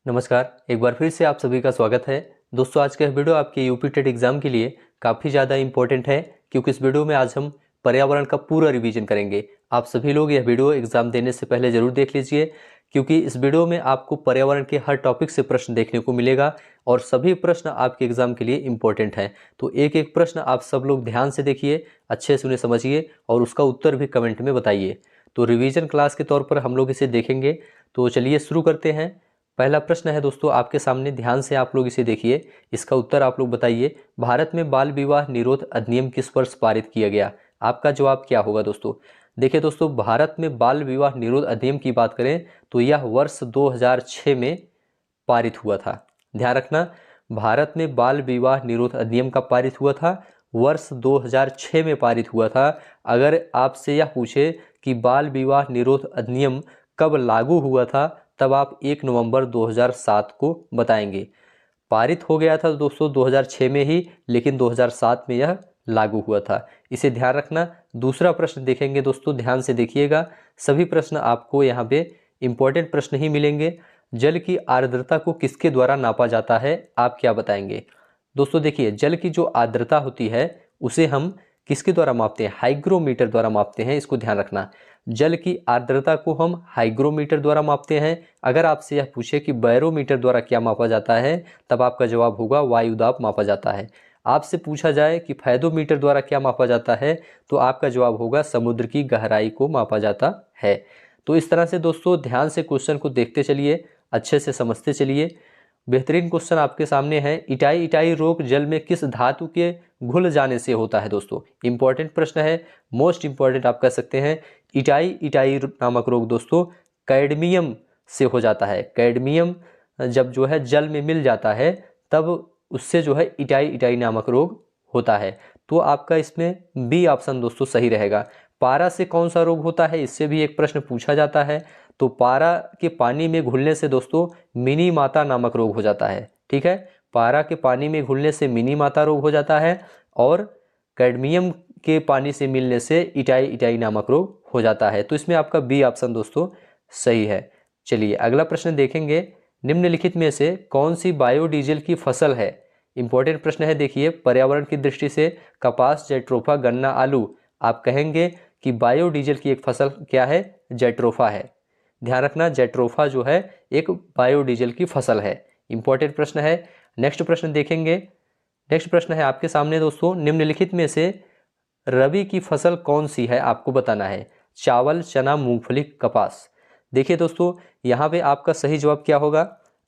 नमस्कार, एक बार फिर से आप सभी का स्वागत है। दोस्तों, आज का यह वीडियो आपके यूपी टेट एग्जाम के लिए काफ़ी ज़्यादा इंपॉर्टेंट है, क्योंकि इस वीडियो में आज हम पर्यावरण का पूरा रिवीजन करेंगे। आप सभी लोग यह वीडियो एग्जाम देने से पहले ज़रूर देख लीजिए, क्योंकि इस वीडियो में आपको पर्यावरण के हर टॉपिक से प्रश्न देखने को मिलेगा और सभी प्रश्न आपके एग्जाम के लिए इंपॉर्टेंट हैं। तो एक एक प्रश्न आप सब लोग ध्यान से देखिए, अच्छे से उन्हें समझिए और उसका उत्तर भी कमेंट में बताइए। तो रिवीजन क्लास के तौर पर हम लोग इसे देखेंगे। तो चलिए शुरू करते हैं। पहला प्रश्न है दोस्तों आपके सामने, ध्यान से आप लोग इसे देखिए, इसका उत्तर आप लोग बताइए। भारत में बाल विवाह निरोध अधिनियम किस वर्ष पारित किया गया? आपका जवाब क्या होगा दोस्तों? देखिए दोस्तों, भारत में बाल विवाह निरोध अधिनियम की बात करें तो यह वर्ष 2006 में पारित हुआ था। ध्यान रखना, भारत में बाल विवाह निरोध अधिनियम का पारित हुआ था, वर्ष 2006 में पारित हुआ था। अगर आपसे यह पूछे कि बाल विवाह निरोध अधिनियम कब लागू हुआ था, तब आप 1 नवंबर 2007 को बताएंगे। पारित हो गया था दोस्तों 2006 में ही, लेकिन 2007 में यह लागू हुआ था, इसे ध्यान रखना। दूसरा प्रश्न देखेंगे दोस्तों, ध्यान से देखिएगा, सभी प्रश्न आपको यहाँ पे इंपॉर्टेंट प्रश्न ही मिलेंगे। जल की आर्द्रता को किसके द्वारा नापा जाता है? आप क्या बताएंगे? दोस्तों देखिए, जल की जो आर्द्रता होती है उसे हम किसके द्वारा मापते हैं? हाइग्रोमीटर द्वारा मापते हैं, इसको ध्यान रखना। जल की आर्द्रता को हम हाइग्रोमीटर द्वारा मापते हैं। अगर आपसे यह पूछे कि बैरोमीटर द्वारा क्या मापा जाता है, तब आपका जवाब होगा वायुदाब मापा जाता है। आपसे पूछा जाए कि फेदोमीटर द्वारा क्या मापा जाता है, तो आपका जवाब होगा समुद्र की गहराई को मापा जाता है। तो इस तरह से दोस्तों ध्यान से क्वेश्चन को देखते चलिए, अच्छे से समझते चलिए। बेहतरीन क्वेश्चन आपके सामने है, इटाई इटाई रोग जल में किस धातु के घुल जाने से होता है? दोस्तों इंपॉर्टेंट प्रश्न है, मोस्ट इंपॉर्टेंट आप कह सकते हैं। इटाई इटाई नामक रोग दोस्तों कैडमियम से हो जाता है। कैडमियम जब जो है जल में मिल जाता है, तब उससे जो है इटाई इटाई नामक रोग होता है। तो आपका इसमें बी ऑप्शन दोस्तों सही रहेगा। पारा से कौन सा रोग होता है, इससे भी एक प्रश्न पूछा जाता है। तो पारा के पानी में घुलने से दोस्तों मिनी माता नामक रोग हो जाता है। ठीक है, पारा के पानी में घुलने से मिनी माता रोग हो जाता है, और कैडमियम के पानी से मिलने से इटाई इटाई नामक रोग हो जाता है। तो इसमें आपका बी ऑप्शन दोस्तों सही है। चलिए अगला प्रश्न देखेंगे, निम्नलिखित में से कौन सी बायोडीजल की फसल है? इंपॉर्टेंट प्रश्न है, देखिए पर्यावरण की दृष्टि से कपास, जेट्रोफा, गन्ना, आलू। आप कहेंगे कि बायोडीजल की एक फसल क्या है? जेट्रोफा है। ध्यान रखना, जेट्रोफा जो है एक बायोडीजल की फसल है। इंपॉर्टेंट प्रश्न है। नेक्स्ट प्रश्न देखेंगे। नेक्स्ट प्रश्न है आपके सामने दोस्तों, निम्नलिखित में से रबी की फसल कौन सी है? आपको बताना है। चावल, चना, मूंगफली, कपास। देखिए दोस्तों, यहाँ पे आपका सही जवाब क्या होगा?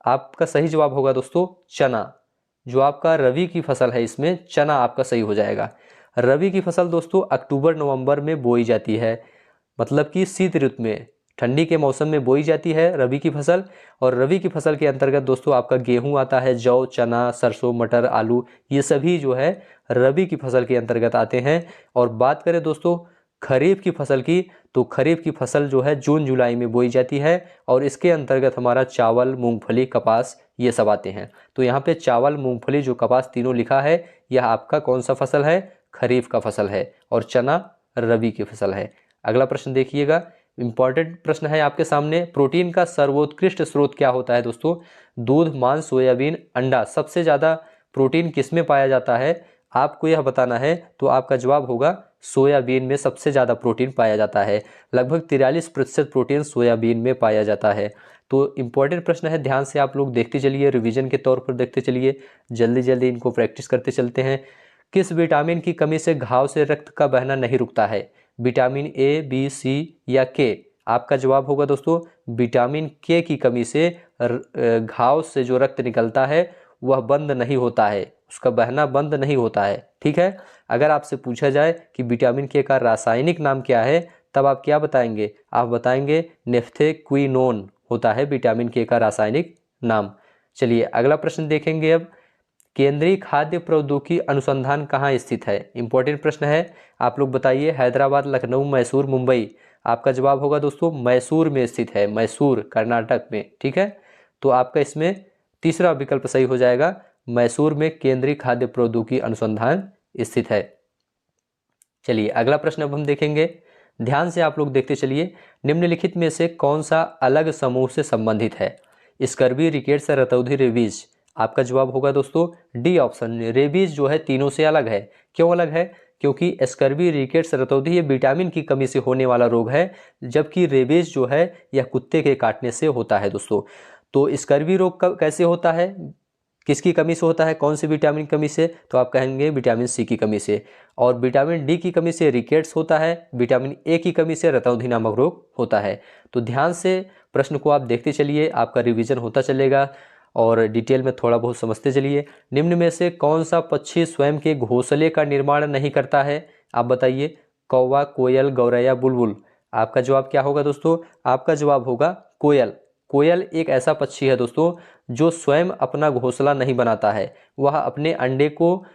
आपका सही जवाब होगा दोस्तों चना। जो आपका रबी की फसल है, इसमें चना आपका सही हो जाएगा। रबी की फसल दोस्तों अक्टूबर नवंबर में बोई जाती है, मतलब कि शीत ऋतु में, ठंडी के मौसम में बोई जाती है रबी की फसल। और रबी की फसल के अंतर्गत दोस्तों आपका गेहूं आता है, जौ, चना, सरसों, मटर, आलू, ये सभी जो है रबी की फसल के अंतर्गत आते हैं। और बात करें दोस्तों खरीफ की फसल की, तो खरीफ की फसल जो है जून जुलाई में बोई जाती है, और इसके अंतर्गत हमारा चावल, मूंगफली, कपास ये सब आते हैं। तो यहाँ पे चावल, मूंगफली, जो कपास तीनों लिखा है, यह आपका कौन सा फसल है? खरीफ का फसल है, और चना रबी की फसल है। अगला प्रश्न देखिएगा, इंपॉर्टेंट प्रश्न है आपके सामने, प्रोटीन का सर्वोत्कृष्ट स्रोत क्या होता है? दोस्तों दूध, मांस, सोयाबीन, अंडा। सबसे ज़्यादा प्रोटीन किस में पाया जाता है, आपको यह बताना है। तो आपका जवाब होगा सोयाबीन में सबसे ज़्यादा प्रोटीन पाया जाता है। लगभग 43% प्रोटीन सोयाबीन में पाया जाता है। तो इंपॉर्टेंट प्रश्न है, ध्यान से आप लोग देखते चलिए, रिवीजन के तौर पर देखते चलिए, जल्दी जल्दी इनको प्रैक्टिस करते चलते हैं। किस विटामिन की कमी से घाव से रक्त का बहना नहीं रुकता है? विटामिन ए, बी, सी या के? आपका जवाब होगा दोस्तों विटामिन के की कमी से घाव से जो रक्त निकलता है वह बंद नहीं होता है, उसका बहना बंद नहीं होता है। ठीक है, अगर आपसे पूछा जाए कि विटामिन के का रासायनिक नाम क्या है, तब आप क्या बताएंगे? आप बताएंगे नेफ्थेक्विनोन होता है विटामिन के का रासायनिक नाम। चलिए अगला प्रश्न देखेंगे अब, केंद्रीय खाद्य प्रौद्योगिकी अनुसंधान कहाँ स्थित है? इंपॉर्टेंट प्रश्न है, आप लोग बताइए। हैदराबाद, लखनऊ, मैसूर, मुंबई। आपका जवाब होगा दोस्तों मैसूर में स्थित है, मैसूर कर्नाटक में। ठीक है, तो आपका इसमें तीसरा विकल्प सही हो जाएगा, मैसूर में केंद्रीय खाद्य प्रौद्योगिकी अनुसंधान स्थित है। चलिए अगला प्रश्न अब हम देखेंगे, ध्यान से आप लोग देखते चलिए। निम्नलिखित में से कौन सा अलग समूह से संबंधित है? स्कर्वी, रिकेट्स, रतौंधी, रेबीज। आपका जवाब होगा दोस्तों डी ऑप्शन, रेबीज जो है तीनों से अलग है। क्यों अलग है? क्योंकि स्कर्वी, रिकेट्स, रतौंधी ये विटामिन की कमी से होने वाला रोग है, जबकि रेबीज जो है यह कुत्ते के काटने से होता है दोस्तों। तो स्कर्वी रोग कैसे होता है, किसकी कमी से होता है, कौन सी विटामिन की कमी से? तो आप कहेंगे विटामिन सी की कमी से। और विटामिन डी की कमी से रिकेट्स होता है, विटामिन ए की कमी से रतौंधी नामक रोग होता है। तो ध्यान से प्रश्न को आप देखते चलिए, आपका रिवीजन होता चलेगा और डिटेल में थोड़ा बहुत समझते चलिए। निम्न में से कौन सा पक्षी स्वयं के घोंसले का निर्माण नहीं करता है? आप बताइए। कौवा, कोयल, गौरैया, बुलबुल। आपका जवाब क्या होगा दोस्तों? आपका जवाब होगा कोयल। कोयल एक ऐसा पक्षी है दोस्तों जो स्वयं अपना घोंसला नहीं बनाता है, वह अपने अंडे को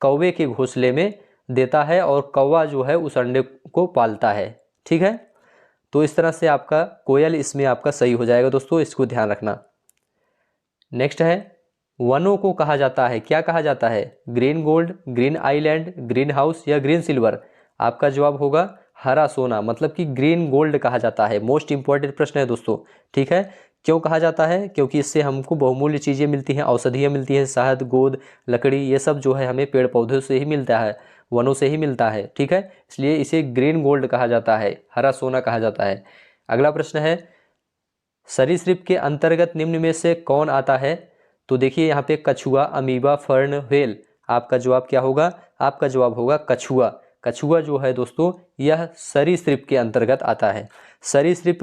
कौवे के घोंसले में देता है और कौवा जो है उस अंडे को पालता है। ठीक है, तो इस तरह से आपका कोयल इसमें आपका सही हो जाएगा दोस्तों, इसको ध्यान रखना। नेक्स्ट है, वनों को कहा जाता है, क्या कहा जाता है? Green gold, green island, green house या ग्रीन सिल्वर। आपका जवाब होगा हरा सोना, मतलब कि ग्रीन गोल्ड कहा जाता है। मोस्ट इंपॉर्टेंट प्रश्न है दोस्तों। ठीक है, क्यों कहा जाता है? क्योंकि इससे हमको बहुमूल्य चीज़ें मिलती हैं, औषधियाँ मिलती हैं, शहद, गोंद, लकड़ी, ये सब जो है हमें पेड़ पौधों से ही मिलता है, वनों से ही मिलता है। ठीक है, इसलिए इसे ग्रीन गोल्ड कहा जाता है, हरा सोना कहा जाता है। अगला प्रश्न है, सरीसृप के अंतर्गत निम्न में से कौन आता है? तो देखिए यहाँ पे कछुआ, अमीबा, फर्न, व्हेल। आपका जवाब क्या होगा? आपका जवाब होगा कछुआ। कछुआ जो है दोस्तों यह सरीसृप के अंतर्गत आता है। सरीसृप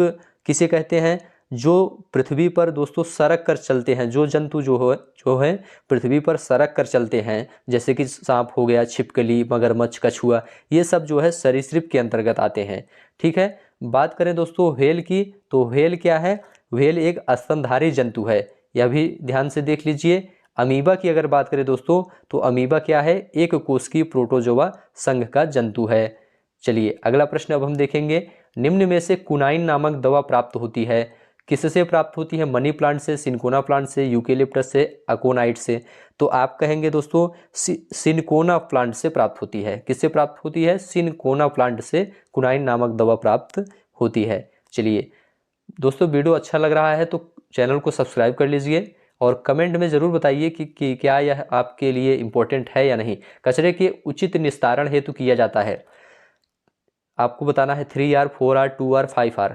किसे कहते हैं? जो पृथ्वी पर दोस्तों सरक कर चलते हैं, जो जंतु जो है पृथ्वी पर सरक कर चलते हैं, जैसे कि सांप हो गया, छिपकली, मगरमच्छ, कछुआ, ये सब जो है सरीसृप के अंतर्गत आते हैं। ठीक है, बात करें दोस्तों व्हेल की, तो व्हेल क्या है? व्हेल एक स्तनधारी जंतु है, यह भी ध्यान से देख लीजिए। अमीबा की अगर बात करें दोस्तों, तो अमीबा क्या है? एक कोशिकीय प्रोटोजोआ संघ का जंतु है। चलिए अगला प्रश्न अब हम देखेंगे, निम्न में से कुनाइन नामक दवा प्राप्त होती है, किससे प्राप्त होती है? मनी प्लांट से, सिनकोना प्लांट से, यूकेलिप्टस से, अकोनाइट से। तो आप कहेंगे दोस्तों सिनकोना प्लांट से प्राप्त होती है। किससे प्राप्त होती है? सिनकोना प्लांट से कुनाइन नामक दवा प्राप्त होती है। चलिए दोस्तों, वीडियो अच्छा लग रहा है तो चैनल को सब्सक्राइब कर लीजिए और कमेंट में ज़रूर बताइए कि क्या यह आपके लिए इम्पोर्टेंट है या नहीं। कचरे के उचित निस्तारण हेतु किया जाता है, आपको बताना है 3R, 4R, 2R, 5R।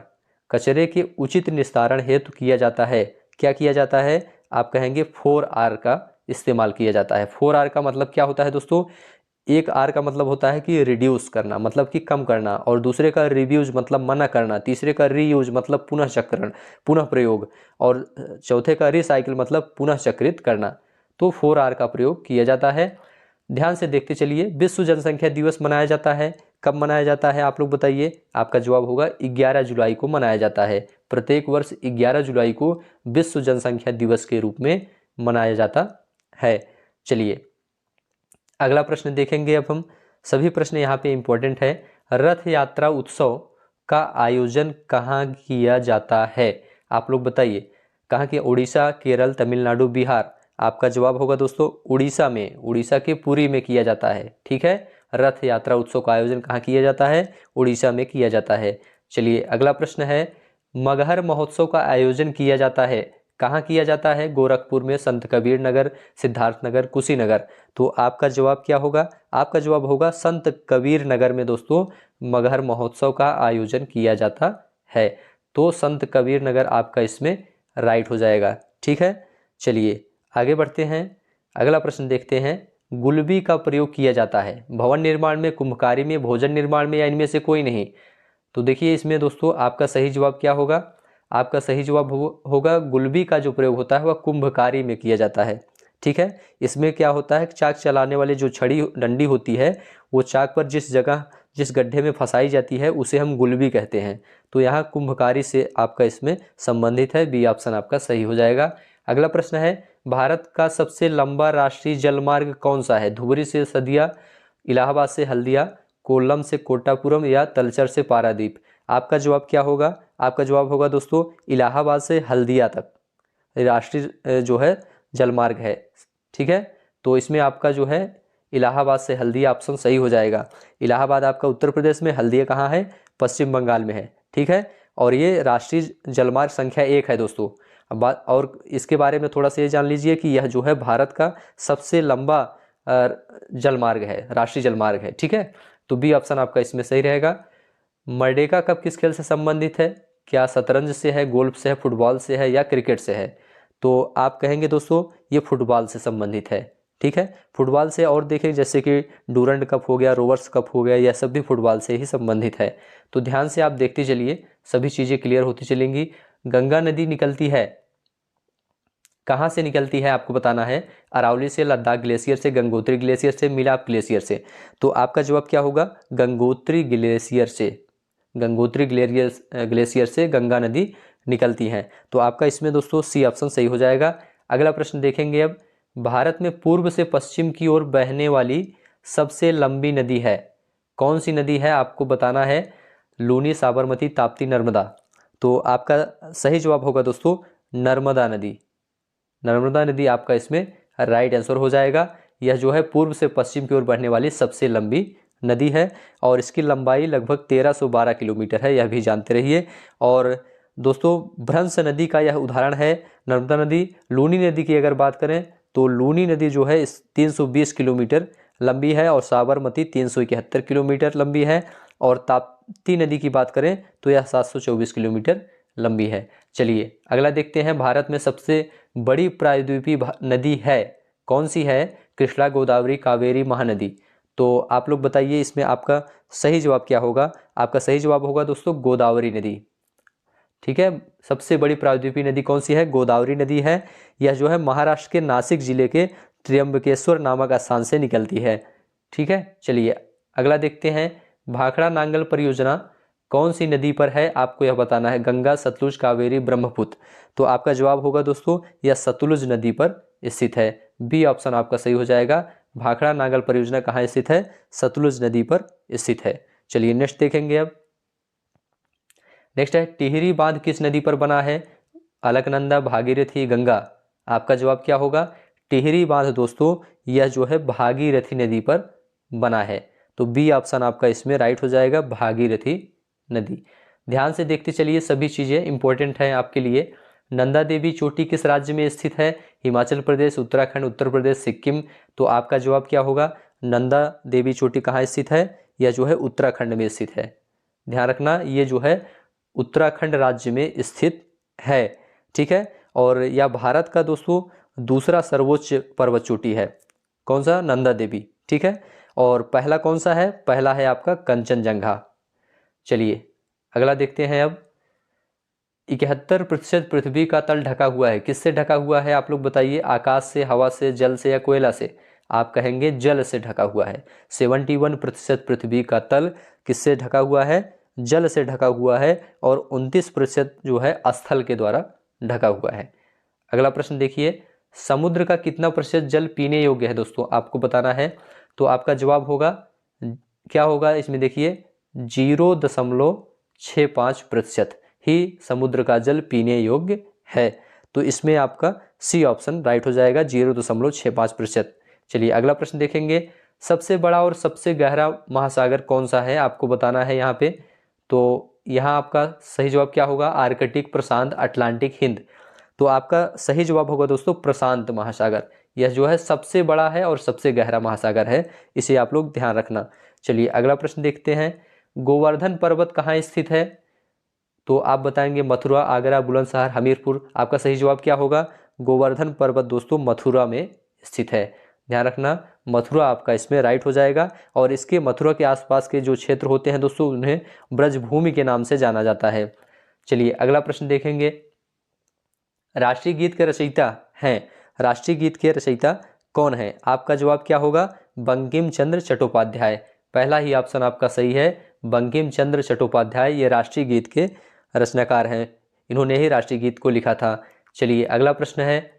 कचरे के उचित निस्तारण हेतु किया जाता है, क्या किया जाता है? आप कहेंगे 4R का इस्तेमाल किया जाता है। 4R का मतलब क्या होता है दोस्तों? एक आर का मतलब होता है कि रिड्यूस करना, मतलब कि कम करना, और दूसरे का रिव्यूज मतलब मना करना, तीसरे का रीयूज मतलब पुनः चक्रण, पुनः प्रयोग, और चौथे का रिसाइकिल मतलब पुनः चक्रित करना। तो 4R का प्रयोग किया जाता है। ध्यान से देखते चलिए, विश्व जनसंख्या दिवस मनाया जाता है, कब मनाया जाता है आप लोग बताइए? आपका जवाब होगा 11 जुलाई को मनाया जाता है। प्रत्येक वर्ष 11 जुलाई को विश्व जनसंख्या दिवस के रूप में मनाया जाता है। चलिए अगला प्रश्न देखेंगे अब हम। सभी प्रश्न यहाँ पे इंपॉर्टेंट है। रथ यात्रा उत्सव का आयोजन कहाँ किया जाता है? आप लोग बताइए, कहाँ किया? उड़ीसा, केरल, तमिलनाडु, बिहार। आपका जवाब होगा दोस्तों उड़ीसा में, उड़ीसा के पुरी में किया जाता है। ठीक है, रथ यात्रा उत्सव का आयोजन कहाँ किया जाता है? उड़ीसा में किया जाता है। चलिए अगला प्रश्न है, मगहर महोत्सव का आयोजन किया जाता है, कहाँ किया जाता है? गोरखपुर में, संत कबीर नगर, सिद्धार्थनगर, कुशीनगर। तो आपका जवाब क्या होगा? आपका जवाब होगा संत कबीर नगर में दोस्तों मगहर महोत्सव का आयोजन किया जाता है। तो संत कबीर नगर आपका इसमें राइट हो जाएगा। ठीक है, चलिए आगे बढ़ते हैं। अगला प्रश्न देखते हैं, गुलबी का प्रयोग किया जाता है भवन निर्माण में, कुंभकारी में, भोजन निर्माण में, या इनमें से कोई नहीं? तो देखिए इसमें दोस्तों आपका सही जवाब क्या होगा? आपका सही जवाब होगा गुलबी का जो प्रयोग होता है वह कुंभकारी में किया जाता है। ठीक है, इसमें क्या होता है, चाक चलाने वाले जो छड़ी डंडी होती है वो चाक पर जिस जगह जिस गड्ढे में फंसाई जाती है उसे हम गुलबी कहते हैं। तो यहाँ कुंभकारी से आपका इसमें संबंधित है, बी ऑप्शन आपका सही हो जाएगा। अगला प्रश्न है, भारत का सबसे लंबा राष्ट्रीय जलमार्ग कौन सा है? धुबरी से सदिया, इलाहाबाद से हल्दिया, कोल्लम से कोट्टापुरम, या तलचर से पारादीप। आपका जवाब क्या होगा? आपका जवाब होगा दोस्तों इलाहाबाद से हल्दिया तक राष्ट्रीय जो है जलमार्ग है। ठीक है, तो इसमें आपका जो है इलाहाबाद से हल्दिया ऑप्शन सही हो जाएगा। इलाहाबाद आपका उत्तर प्रदेश में, हल्दिया कहाँ है? पश्चिम बंगाल में है। ठीक है, और ये राष्ट्रीय जलमार्ग संख्या 1 है दोस्तों। अब बात और इसके बारे में थोड़ा सा ये जान लीजिए कि यह जो है भारत का सबसे लंबा जलमार्ग है, राष्ट्रीय जलमार्ग है। ठीक है, तो बी ऑप्शन आपका इसमें सही रहेगा। मर्डेका कप किस खेल से संबंधित है? क्या शतरंज से है, गोल्फ से है, फुटबॉल से है या क्रिकेट से है? तो आप कहेंगे दोस्तों ये फुटबॉल से संबंधित है। ठीक है, फुटबॉल से। और देखें जैसे कि डूरंड कप हो गया, रोवर्स कप हो गया, यह सब भी फुटबॉल से ही संबंधित है। तो ध्यान से आप देखते चलिए, सभी चीज़ें क्लियर होती चलेंगी। गंगा नदी निकलती है, कहाँ से निकलती है आपको बताना है। अरावली से, लद्दाख ग्लेशियर से, गंगोत्री ग्लेशियर से, मिलाप ग्लेशियर से। तो आपका जवाब क्या होगा? गंगोत्री ग्लेशियर से। गंगोत्री ग्लेशियर से गंगा नदी निकलती हैं। तो आपका इसमें दोस्तों सी ऑप्शन सही हो जाएगा। अगला प्रश्न देखेंगे अब। भारत में पूर्व से पश्चिम की ओर बहने वाली सबसे लंबी नदी है, कौन सी नदी है आपको बताना है। लूनी, साबरमती, ताप्ती, नर्मदा। तो आपका सही जवाब होगा दोस्तों नर्मदा नदी। नर्मदा नदी आपका इसमें राइट आंसर हो जाएगा। यह जो है पूर्व से पश्चिम की ओर बढ़ने वाली सबसे लंबी नदी है और इसकी लंबाई लगभग 1312 किलोमीटर है, यह भी जानते रहिए। और दोस्तों भ्रंश नदी का यह उदाहरण है नर्मदा नदी। लूनी नदी की अगर बात करें तो लूनी नदी जो है इस 320 किलोमीटर लंबी है और साबरमती 371 किलोमीटर लंबी है। और ताप्ती नदी की बात करें तो यह 724 किलोमीटर लंबी है। चलिए अगला देखते हैं। भारत में सबसे बड़ी प्रायद्वीपीय नदी है, कौन सी है? कृष्णा, गोदावरी, कावेरी, महानदी। तो आप लोग बताइए इसमें आपका सही जवाब क्या होगा। आपका सही जवाब होगा दोस्तों गोदावरी नदी। ठीक है, सबसे बड़ी प्रायद्वीपीय नदी कौन सी है? गोदावरी नदी है। यह जो है महाराष्ट्र के नासिक जिले के त्र्यंबकेश्वर नामक स्थान से निकलती है। ठीक है, चलिए अगला देखते हैं। भाखड़ा नांगल परियोजना कौन सी नदी पर है आपको यह बताना है। गंगा, सतलुज, कावेरी, ब्रह्मपुत्र। तो आपका जवाब होगा दोस्तों यह सतलुज नदी पर स्थित है। बी ऑप्शन आपका सही हो जाएगा। भाखड़ा नांगल परियोजना कहाँ स्थित है? सतलुज नदी पर स्थित है। चलिए नेक्स्ट देखेंगे अब। नेक्स्ट है टिहरी बांध किस नदी पर बना है? अलकनंदा, भागीरथी, गंगा। आपका जवाब क्या होगा? टिहरी बांध दोस्तों यह जो है भागीरथी नदी पर बना है। तो बी ऑप्शन आपका इसमें राइट हो जाएगा, भागीरथी नदी। ध्यान से देखते चलिए, सभी चीज़ें इंपॉर्टेंट हैं आपके लिए। नंदा देवी चोटी किस राज्य में स्थित है? हिमाचल प्रदेश, उत्तराखंड, उत्तर प्रदेश, सिक्किम। तो आपका जवाब क्या होगा? नंदा देवी चोटी कहाँ स्थित है? यह जो है उत्तराखंड में स्थित है। ध्यान रखना ये जो है उत्तराखंड राज्य में स्थित है। ठीक है, और यह भारत का दोस्तों दूसरा सर्वोच्च पर्वत चोटी है। कौन सा? नंदा देवी। ठीक है, और पहला कौन सा है? पहला है आपका कंचनजंगा। चलिए अगला देखते हैं अब। 71% पृथ्वी का तल ढका हुआ है, किससे ढका हुआ है आप लोग बताइए। आकाश से, हवा से, जल से या कोयला से? आप कहेंगे जल से ढका हुआ है। 71% पृथ्वी का तल किससे ढका हुआ है? जल से ढका हुआ है। और 29% जो है स्थल के द्वारा ढका हुआ है। अगला प्रश्न देखिए। समुद्र का कितना प्रतिशत जल पीने योग्य है दोस्तों आपको बताना है। तो आपका जवाब होगा क्या होगा इसमें देखिए 0.65% ही समुद्र का जल पीने योग्य है। तो इसमें आपका सी ऑप्शन राइट हो जाएगा, 0.65%। चलिए अगला प्रश्न देखेंगे। सबसे बड़ा और सबसे गहरा महासागर कौन सा है आपको बताना है यहाँ पे। तो यहाँ आपका सही जवाब क्या होगा? आर्कटिक, प्रशांत, अटलांटिक, हिंद। तो आपका सही जवाब होगा दोस्तों प्रशांत महासागर। यह जो है सबसे बड़ा है और सबसे गहरा महासागर है, इसे आप लोग ध्यान रखना। चलिए अगला प्रश्न देखते हैं। गोवर्धन पर्वत कहाँ स्थित है? तो आप बताएंगे मथुरा, आगरा, बुलंदशहर, हमीरपुर। आपका सही जवाब क्या होगा? गोवर्धन पर्वत दोस्तों मथुरा में स्थित है। ध्यान रखना मथुरा आपका इसमें राइट हो जाएगा। और इसके मथुरा के आसपास के जो क्षेत्र होते हैं दोस्तों उन्हें ब्रजभूमि के नाम से जाना जाता है। चलिए अगला प्रश्न देखेंगे। राष्ट्रीय गीत के रचयिता हैं, राष्ट्रीय गीत के रचयिता कौन है? आपका जवाब क्या होगा? बंकिम चंद्र चट्टोपाध्याय। पहला ही ऑप्शन आपका सही है, बंकिम चंद्र चट्टोपाध्याय ये राष्ट्रीय गीत के रचनाकार हैं, इन्होंने ही राष्ट्रीय गीत को लिखा था। चलिए अगला प्रश्न है,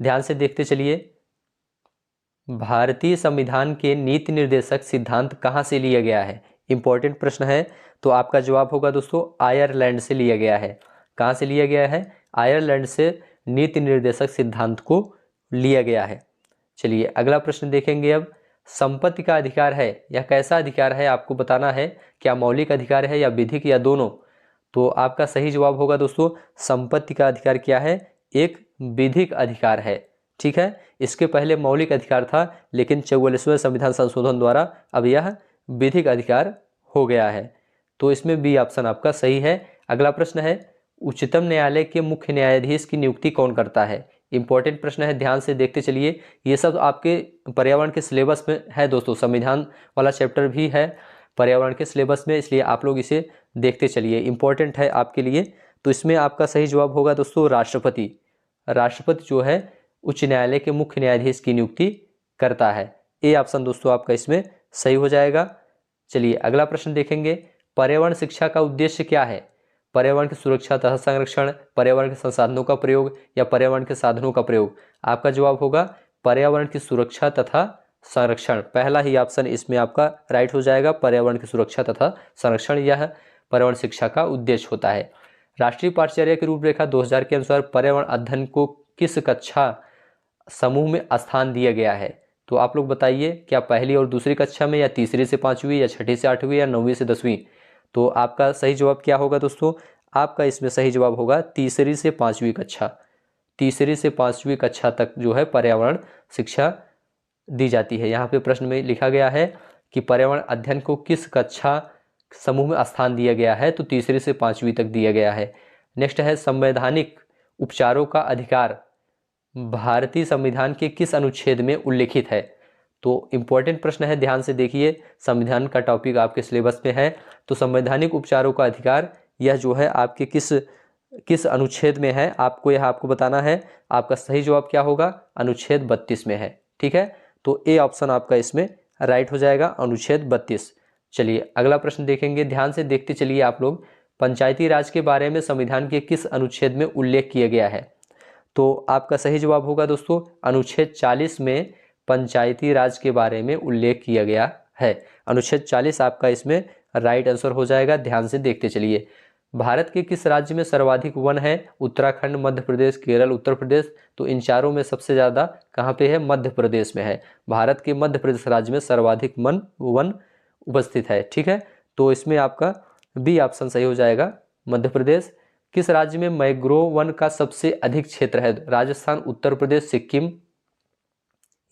ध्यान से देखते चलिए। भारतीय संविधान के नीति निर्देशक सिद्धांत कहाँ से लिया गया है? इंपॉर्टेंट प्रश्न है। तो आपका जवाब होगा दोस्तों आयरलैंड से लिया गया है। कहाँ से लिया गया है? आयरलैंड से नीति निर्देशक सिद्धांत को लिया गया है। चलिए अगला प्रश्न देखेंगे अब। संपत्ति का अधिकार है, यह कैसा अधिकार है आपको बताना है। क्या मौलिक अधिकार है या विधिक या दोनों? तो आपका सही जवाब होगा दोस्तों संपत्ति का अधिकार क्या है? एक विधिक अधिकार है। ठीक है, इसके पहले मौलिक अधिकार था, लेकिन 44वें संविधान संशोधन द्वारा अब यह विधिक अधिकार हो गया है। तो इसमें बी ऑप्शन आपका सही है। अगला प्रश्न है, उच्चतम न्यायालय के मुख्य न्यायाधीश की नियुक्ति कौन करता है? इंपॉर्टेंट प्रश्न है, ध्यान से देखते चलिए। ये सब आपके पर्यावरण के सिलेबस में है दोस्तों, संविधान वाला चैप्टर भी है पर्यावरण के सिलेबस में, इसलिए आप लोग इसे देखते चलिए, इंपॉर्टेंट है आपके लिए। तो इसमें आपका सही जवाब होगा दोस्तों राष्ट्रपति। राष्ट्रपति जो है उच्च न्यायालय के मुख्य न्यायाधीश की नियुक्ति करता है। ए ऑप्शन दोस्तों आपका इसमें सही हो जाएगा। चलिए अगला प्रश्न देखेंगे, पर्यावरण शिक्षा का उद्देश्य क्या है? पर्यावरण की सुरक्षा तथा संरक्षण, पर्यावरण के संसाधनों का प्रयोग या पर्यावरण के साधनों का प्रयोग? आपका जवाब होगा पर्यावरण की सुरक्षा तथा संरक्षण। पहला ही ऑप्शन इसमें आपका राइट हो जाएगा, पर्यावरण की सुरक्षा तथा संरक्षण, यह पर्यावरण शिक्षा का उद्देश्य होता है। राष्ट्रीय पाठ्यचर्या की रूपरेखा 2000 के अनुसार पर्यावरण अध्ययन को किस कक्षा समूह में स्थान दिया गया है? तो आप लोग बताइए, क्या पहली और दूसरी कक्षा में, या तीसरी से पांचवी, या छठी से आठवीं, या नौवीं से दसवीं? तो आपका सही जवाब क्या होगा दोस्तों? आपका इसमें सही जवाब होगा तीसरी से पांचवी कक्षा। तीसरी से पांचवी कक्षा तक जो है पर्यावरण शिक्षा दी जाती है। यहाँ पे प्रश्न में लिखा गया है कि पर्यावरण अध्ययन को किस कक्षा समूह में स्थान दिया गया है? तो तीसरी से पांचवी तक दिया गया है। नेक्स्ट है, संवैधानिक उपचारों का अधिकार भारतीय संविधान के किस अनुच्छेद में उल्लेखित है? तो इंपॉर्टेंट प्रश्न है, ध्यान से देखिए, संविधान का टॉपिक आपके सिलेबस में है। तो संवैधानिक उपचारों का अधिकार यह जो है आपके किस अनुच्छेद में है, आपको यह आपको बताना है। आपका सही जवाब क्या होगा? अनुच्छेद 32 में है। ठीक है, तो ए ऑप्शन आपका इसमें राइट हो जाएगा, अनुच्छेद 32। चलिए अगला प्रश्न देखेंगे, ध्यान से देखते चलिए आप लोग। पंचायती राज के बारे में संविधान के किस अनुच्छेद में उल्लेख किया गया है? तो आपका सही जवाब होगा दोस्तों अनुच्छेद 40 में पंचायती राज के बारे में उल्लेख किया गया है। अनुच्छेद 40 आपका इसमें राइट आंसर हो जाएगा। ध्यान से देखते चलिए, भारत के किस राज्य में सर्वाधिक वन है? उत्तराखंड, मध्य प्रदेश, केरल, उत्तर प्रदेश? तो इन चारों में सबसे ज़्यादा कहाँ पे है? मध्य प्रदेश में है। भारत के मध्य प्रदेश राज्य में सर्वाधिक वन उपस्थित है। ठीक है, तो इसमें आपका बी ऑप्शन सही हो जाएगा, मध्य प्रदेश। किस राज्य में मैंग्रोव वन का सबसे अधिक क्षेत्र है? राजस्थान, उत्तर प्रदेश, सिक्किम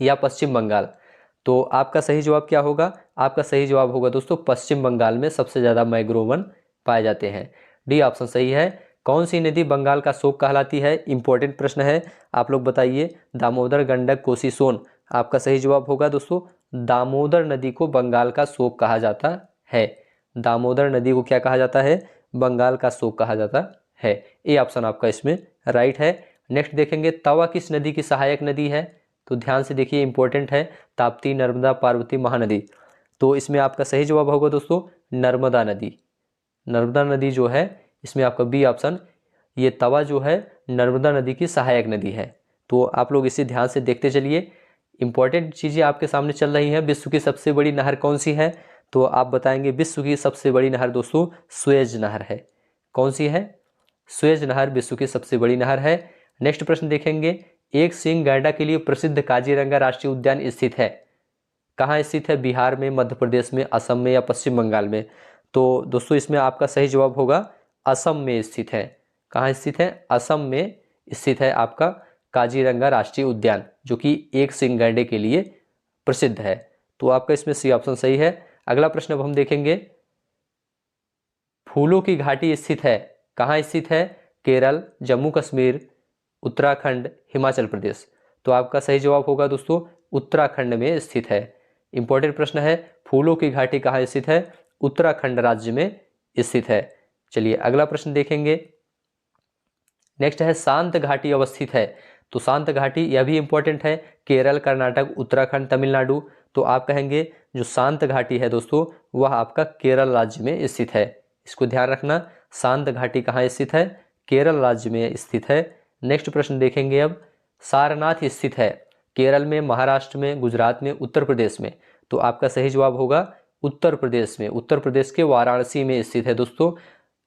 या पश्चिम बंगाल? तो आपका सही जवाब क्या होगा? आपका सही जवाब होगा दोस्तों पश्चिम बंगाल में सबसे ज्यादा मैंग्रोव वन पाए जाते हैं। डी ऑप्शन सही है। कौन सी नदी बंगाल का शोक कहलाती है? इंपॉर्टेंट प्रश्न है, आप लोग बताइए। दामोदर, गंडक, कोसी, सोन? आपका सही जवाब होगा दोस्तों दामोदर नदी को बंगाल का शोक कहा जाता है। दामोदर नदी को क्या कहा जाता है? बंगाल का शोक कहा जाता है। ए ऑप्शन आपका इसमें राइट है। नेक्स्ट देखेंगे, तवा किस नदी की सहायक नदी है? तो ध्यान से देखिए, इंपॉर्टेंट है, ताप्ती, नर्मदा, पार्वती, महानदी? तो इसमें आपका सही जवाब होगा दोस्तों नर्मदा नदी। नर्मदा नदी जो है इसमें आपका बी ऑप्शन, ये तवा जो है नर्मदा नदी की सहायक नदी है। तो आप लोग इसे ध्यान से देखते चलिए, इंपॉर्टेंट चीज़ें आपके सामने चल रही हैं। विश्व की सबसे बड़ी नहर कौन सी है? तो आप बताएंगे विश्व की सबसे बड़ी नहर दोस्तों सुएज नहर है। कौन सी है? सुएज नहर विश्व की सबसे बड़ी नहर है। नेक्स्ट प्रश्न देखेंगे, एक सींग गैंडा के लिए प्रसिद्ध काजीरंगा राष्ट्रीय उद्यान स्थित है? कहाँ स्थित है? बिहार में, मध्य प्रदेश में, असम में या पश्चिम बंगाल में? तो दोस्तों इसमें आपका सही जवाब होगा असम में स्थित है। कहाँ स्थित है? असम में स्थित है आपका काजीरंगा राष्ट्रीय उद्यान, जो कि एक सींग गैंडे के लिए प्रसिद्ध है। तो आपका इसमें सी ऑप्शन सही है। अगला प्रश्न अब हम देखेंगे, फूलों की घाटी स्थित है? कहाँ स्थित है? केरल, जम्मू कश्मीर, उत्तराखंड, हिमाचल प्रदेश? तो आपका सही जवाब होगा दोस्तों उत्तराखंड में स्थित है। इंपॉर्टेंट प्रश्न है, फूलों की घाटी कहाँ स्थित है? उत्तराखंड राज्य में स्थित है। चलिए अगला प्रश्न देखेंगे, नेक्स्ट है, शांत घाटी अवस्थित है? तो शांत घाटी यह भी इंपॉर्टेंट है, केरल, कर्नाटक, उत्तराखंड, तमिलनाडु? तो आप कहेंगे जो शांत घाटी है दोस्तों वह आपका केरल राज्य में स्थित है। इसको ध्यान रखना, शांत घाटी कहाँ स्थित है? केरल राज्य में स्थित है। नेक्स्ट प्रश्न देखेंगे अब, सारनाथ स्थित है केरल में, महाराष्ट्र में, गुजरात में, उत्तर प्रदेश में? तो आपका सही जवाब होगा उत्तर प्रदेश में। उत्तर प्रदेश के वाराणसी में स्थित है दोस्तों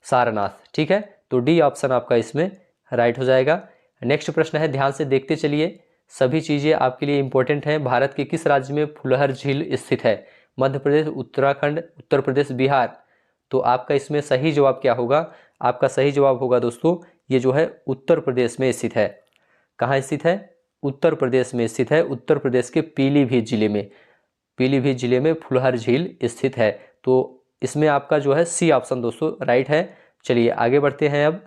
सारनाथ। ठीक है, तो डी ऑप्शन आपका इसमें राइट हो जाएगा। नेक्स्ट प्रश्न है, ध्यान से देखते चलिए, सभी चीजें आपके लिए इंपॉर्टेंट हैं। भारत के किस राज्य में फुलहर झील स्थित है? मध्य प्रदेश, उत्तराखंड, उत्तर प्रदेश, बिहार? तो आपका इसमें सही जवाब क्या होगा? आपका सही जवाब होगा दोस्तों ये जो है उत्तर प्रदेश में स्थित है। कहाँ स्थित है? उत्तर प्रदेश में स्थित है। उत्तर प्रदेश के पीलीभीत जिले में, पीलीभीत जिले में फुलहर झील स्थित है। तो इसमें आपका जो है सी ऑप्शन दोस्तों राइट है। चलिए आगे बढ़ते हैं। अब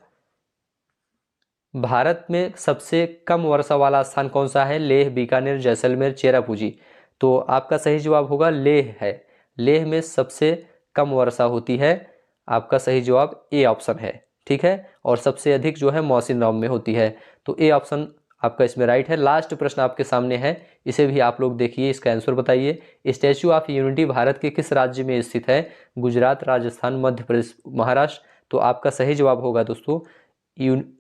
भारत में सबसे कम वर्षा वाला स्थान कौन सा है? लेह, बीकानेर, जैसलमेर, चेरापूंजी। तो आपका सही जवाब होगा लेह है। लेह में सबसे कम वर्षा होती है। आपका सही जवाब ए ऑप्शन है, ठीक है। और सबसे अधिक जो है मौसिनराम में होती है। तो ए ऑप्शन आपका इसमें राइट है। लास्ट प्रश्न आपके सामने है, इसे भी आप लोग देखिए, इसका आंसर बताइए। स्टैच्यू ऑफ यूनिटी भारत के किस राज्य में स्थित है? गुजरात, राजस्थान, मध्य प्रदेश, महाराष्ट्र। तो आपका सही जवाब होगा दोस्तों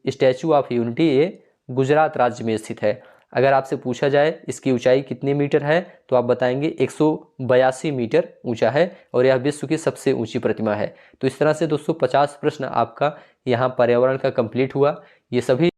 स्टैच्यू ऑफ यूनिटी ये गुजरात राज्य में स्थित है। अगर आपसे पूछा जाए इसकी ऊंचाई कितनी मीटर है, तो आप बताएंगे 182 मीटर ऊंचा है और यह विश्व की सबसे ऊंची प्रतिमा है। तो इस तरह से दोस्तों 50 प्रश्न आपका यहाँ पर्यावरण का कंप्लीट हुआ। ये सभी